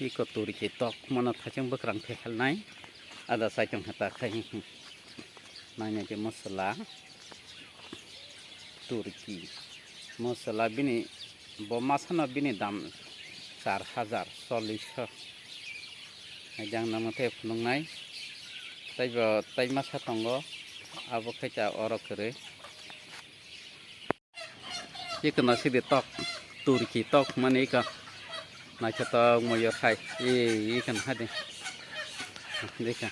Iko turi kitok mana thajang bekrang phekal nai ada saitong hata khai nanya je masala turki masala bini bo masana bini dam 4000 40 jang namate phunung nai tai masa tongo abo khacha oro kere ikna sidi tok turki tok mane ka na chata moyo khai ikan hade देखा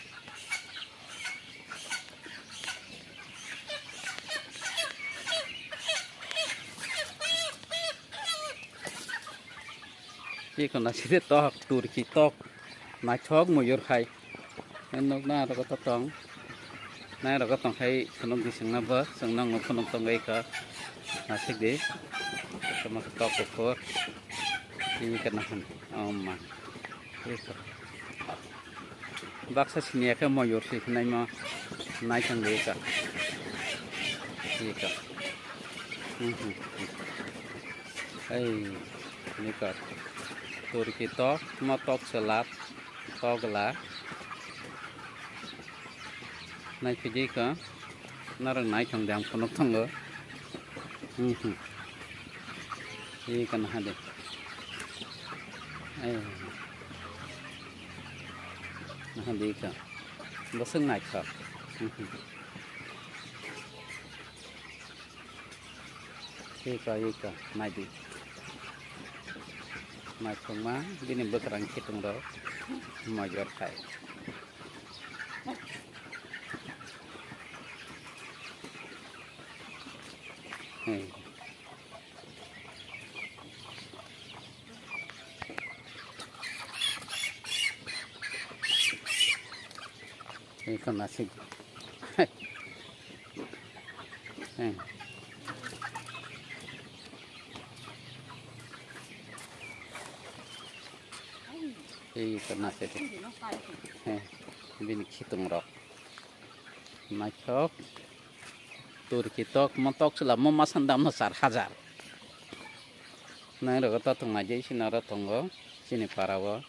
ये còn là sẽ to tụi chỉ to mà chót mùi giọt khai nên lúc nào nó có to tròn nay nó có tròn hay phần thì sang năm vớt sang năm phần tròn ấy cả là sẽ đi sama to của ini kan mà baksa sini ya mau yor sih nai ma nai sang deh ka iya ka ini ka turi kita mau tok selat tok lah nai pergi ka narang nai sang dang ponok tangga iya kan ada nah di ka baseng naik ka ika naik di naik koma bini bekerang kitung do major kai ikan nasi ikan nasi bini hitung rok macok tur kitok montok selama masan dam 4000 nah ro ta tong aja sini ro tonggo sini parawa